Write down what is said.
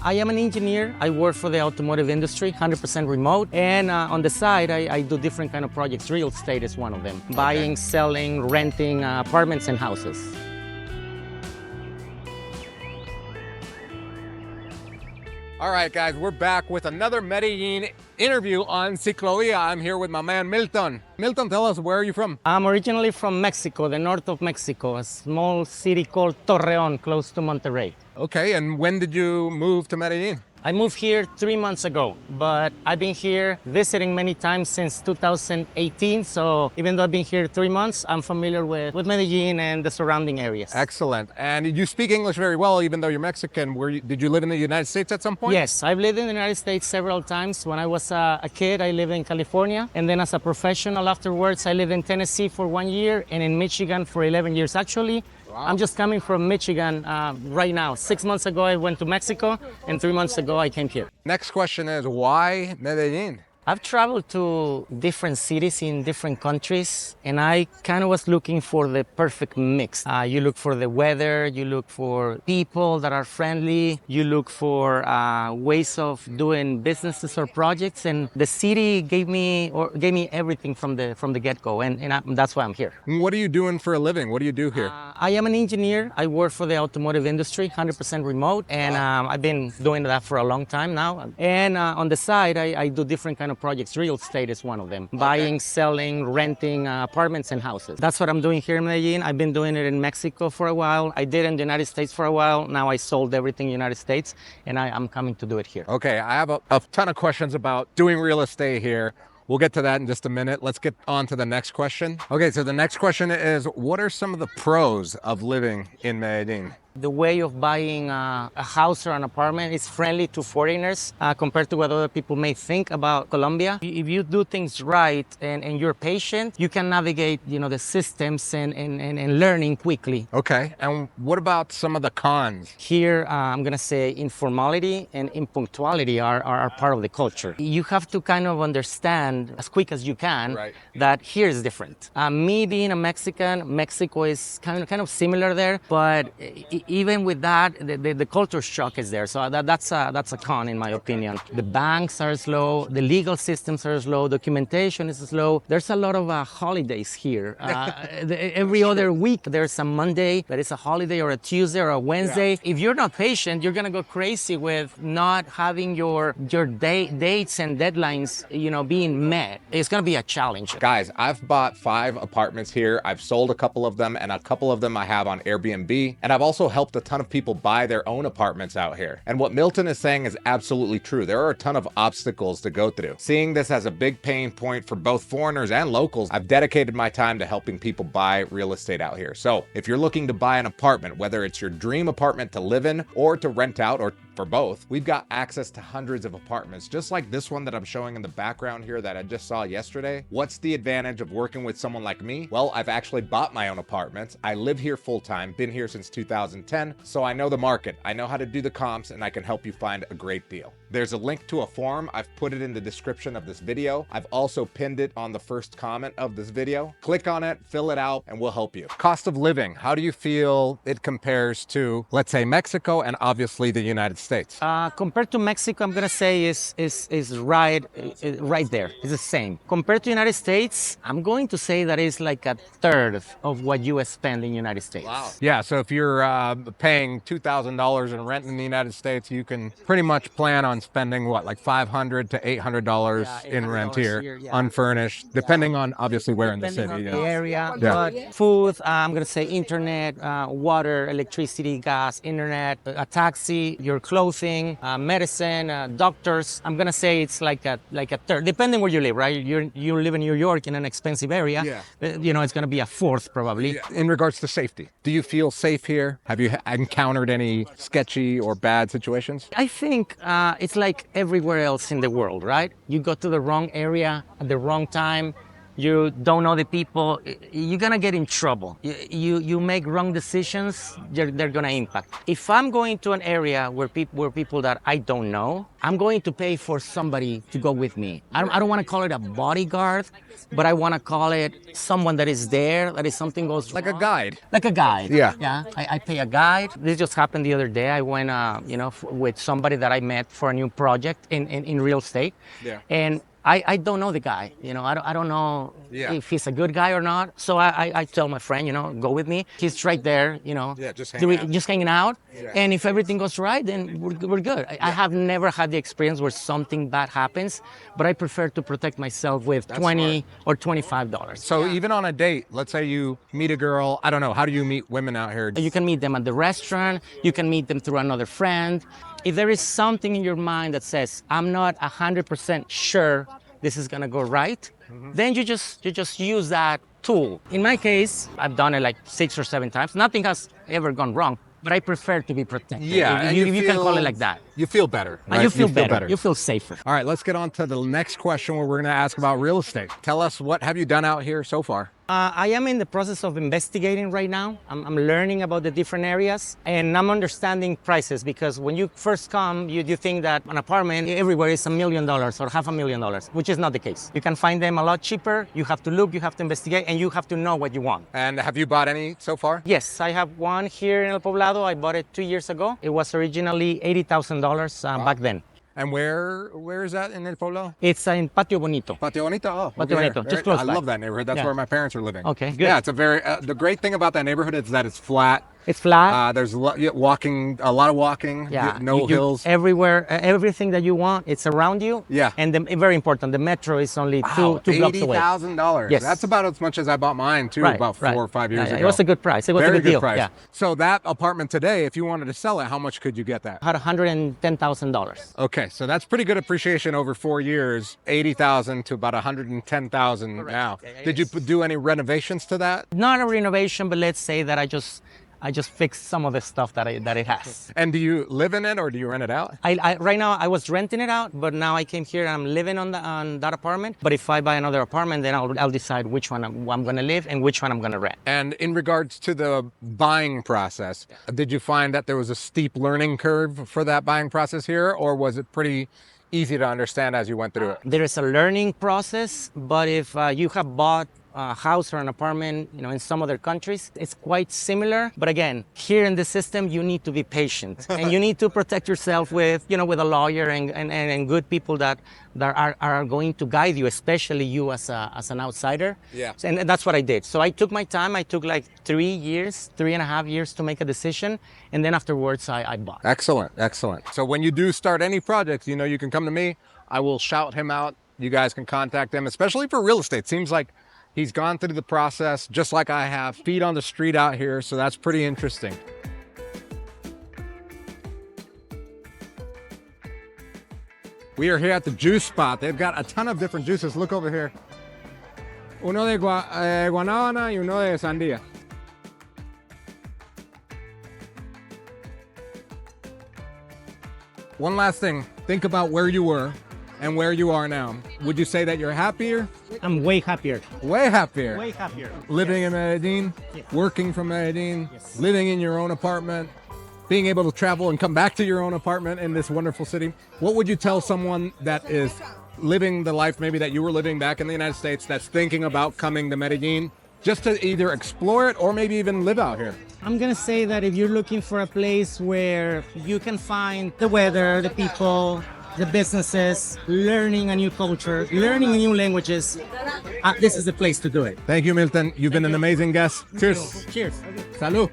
I am an engineer. I work for the automotive industry, 100% remote. And on the side, I do different kind of projects. Real estate is one of them. Okay. Buying, selling, renting apartments and houses. All right, guys, we're back with another Medellin interview on Ciclovia. I'm here with my man, Milton. Milton, tell us, where are you from? I'm originally from Mexico, the north of Mexico, a small city called Torreon, close to Monterrey. Okay, and when did you move to Medellin? I moved here 3 months ago, but I've been here visiting many times since 2018. So even though I've been here 3 months, I'm familiar with Medellin and the surrounding areas. Excellent. And you speak English very well, even though you're Mexican. Did you live in the United States at some point? Yes, I've lived in the United States several times. When I was a kid, I lived in California. And then as a professional afterwards, I lived in Tennessee for 1 year and in Michigan for 11 years. Actually, wow. I'm just coming from Michigan right now. 6 months ago, I went to Mexico, and 3 months ago, I came here. Next question is, why Medellin? I've traveled to different cities in different countries, and I kind of was looking for the perfect mix. You look for the weather, you look for people that are friendly, you look for ways of doing businesses or projects, and the city gave me everything from the get-go, and that's why I'm here. What are you doing for a living? What do you do here? I am an engineer. I work for the automotive industry, 100% remote, and I've been doing that for a long time now. And on the side, I do different kind of projects. Real estate is one of them. Okay. Buying, selling, renting apartments and houses. That's what I'm doing here in Medellin. I've been doing it in Mexico for a while. I did in the United States for a while. Now I sold everything in the United States, and I'm coming to do it here. Okay, I have a ton of questions about doing real estate here. We'll get to that in just a minute. Let's get on to the next question. Okay, so the next question is, what are some of the pros of living in Medellin? The way of buying a house or an apartment is friendly to foreigners compared to what other people may think about Colombia. If you do things right and you're patient, you can navigate, the systems and learning quickly. Okay, and what about some of the cons? Here, I'm gonna say informality and impunctuality are part of the culture. You have to kind of understand as quick as you can that here is different. Me being a Mexican, Mexico is kind of similar there, but even with that, the culture shock is there. So that's a con, in my opinion. The banks are slow, the legal systems are slow, documentation is slow. There's a lot of holidays here. Every other week, there's a Monday that is a holiday, or a Tuesday, or a Wednesday. Yeah. If you're not patient, you're gonna go crazy with not having your dates and deadlines, being met. It's gonna be a challenge. Guys, I've bought 5 apartments here. I've sold a couple of them, and a couple of them I have on Airbnb. And I've also helped a ton of people buy their own apartments out here. And what Milton is saying is absolutely true. There are a ton of obstacles to go through. Seeing this as a big pain point for both foreigners and locals, I've dedicated my time to helping people buy real estate out here. So if you're looking to buy an apartment, whether it's your dream apartment to live in or to rent out, or for both, we've got access to hundreds of apartments, just like this one that I'm showing in the background here that I just saw yesterday. What's the advantage of working with someone like me? Well, I've actually bought my own apartments. I live here full time, been here since 2010, so I know the market. I know how to do the comps, and I can help you find a great deal. There's a link to a form. I've put it in the description of this video. I've also pinned it on the first comment of this video. Click on it, fill it out, and we'll help you. Cost of living, how do you feel it compares to, let's say, Mexico and obviously the United States? Compared to Mexico, I'm gonna say is right there. It's the same. Compared to United States, I'm going to say that it's like a third of what you spend in the United States. Wow. Yeah, so if you're paying $2,000 in rent in the United States, you can pretty much plan on spending what, like $500 to $800 in rent here, unfurnished, depending on obviously where in the city. On the area, but food, I'm gonna say internet, water, electricity, gas, internet, a taxi, your clothing, medicine, doctors. I'm gonna say it's like a third, depending where you live, right? You live in New York in an expensive area. It's gonna be a fourth probably. In regards to safety, do you feel safe here? Have you encountered any sketchy or bad situations? I think it's like everywhere else in the world, right? You go to the wrong area at the wrong time, you don't know the people, you're gonna get in trouble. You make wrong decisions, they're gonna impact. If I'm going to an area where people that I don't know, I'm going to pay for somebody to go with me. I don't want to call it a bodyguard, but I want to call it someone that is there, that if something goes Like wrong. a guide. Like a guide. Yeah. Yeah. I pay a guide. This just happened the other day. I went, with somebody that I met for a new project in real estate. Yeah. And I don't know the guy. I don't know if he's a good guy or not. So I tell my friend, go with me. He's right there, Yeah, just hanging out. just hanging out. Yeah. And if everything goes right, then we're good. I have never had the experience where something bad happens, but I prefer to protect myself with $20 or $25. So even on a date, let's say you meet a girl, I don't know, how do you meet women out here? You can meet them at the restaurant. You can meet them through another friend. If there is something in your mind that says, I'm not 100% sure this is gonna go right, then you just use that tool. In my case, I've done it like 6 or 7 times. Nothing has ever gone wrong, but I prefer to be protected. Yeah, and you can call it like that. You feel better. And Right? you feel better. You feel safer. All right, let's get on to the next question where we're going to ask about real estate. Tell us, what have you done out here so far? I am in the process of investigating right now. I'm learning about the different areas, and I'm understanding prices, because when you first come, you think that an apartment everywhere is $1 million or $500,000, which is not the case. You can find them a lot cheaper. You have to look, you have to investigate, and you have to know what you want. And have you bought any so far? Yes, I have one here in El Poblado. I bought it 2 years ago. It was originally $80,000 back then. And where is that in El Pueblo? It's in Patio Bonito. Patio Bonito. Oh, Patio okay. Bonito, just close I by. love that neighborhood. That's Yeah. where my parents are living. Okay, good. Yeah, it's a very, the great thing about that neighborhood is that it's flat. It's flat. There's a lot of walking, Yeah, no hills. Everywhere, everything that you want, it's around you. Yeah. And very important, the metro is only two blocks away. $80,000. Yes. That's about as much as I bought mine too, about 4 or 5 years Yeah, ago. It was a good price. It was Very a good deal. price. Yeah. So that apartment today, if you wanted to sell it, how much could you get that? I had $110,000. Okay, so that's pretty good appreciation over 4 years. 80,000 to about 110,000 now. Yeah, Did you do any renovations to that? Not a renovation, but let's say that I just fixed some of the stuff that it has. And do you live in it or do you rent it out? Right now I was renting it out, but now I came here and I'm living on that apartment. But if I buy another apartment, then I'll decide which one I'm going to live and which one I'm going to rent. And in regards to the buying process, did you find that there was a steep learning curve for that buying process here, or was it pretty easy to understand as you went through it? There is a learning process, but if you have bought a house or an apartment, in some other countries, it's quite similar. But again, here in the system, you need to be patient and you need to protect yourself with a lawyer and good people that are going to guide you, especially you as an outsider. Yeah. And that's what I did. So I took my time. I took like 3.5 years to make a decision. And then afterwards, I bought. Excellent, excellent. So when you do start any project, you can come to me. I will shout him out. You guys can contact him, especially for real estate. Seems like he's gone through the process just like I have, feet on the street out here. So that's pretty interesting. We are here at the juice spot. They've got a ton of different juices. Look over here. Uno de guanábana y uno de sandía. One last thing. Think about where you were and where you are now. Would you say that you're happier? I'm way happier. Way happier. Way happier. Living in Medellin, working from Medellin, living in your own apartment, being able to travel and come back to your own apartment in this wonderful city. What would you tell someone that is living the life maybe that you were living back in the United States, that's thinking about coming to Medellin, just to either explore it or maybe even live out here? I'm gonna say that if you're looking for a place where you can find the weather, the people, the businesses, learning a new culture, learning new languages, this is the place to do it. Thank you, Milton. You've been an amazing guest. Cheers. Cheers. Salud.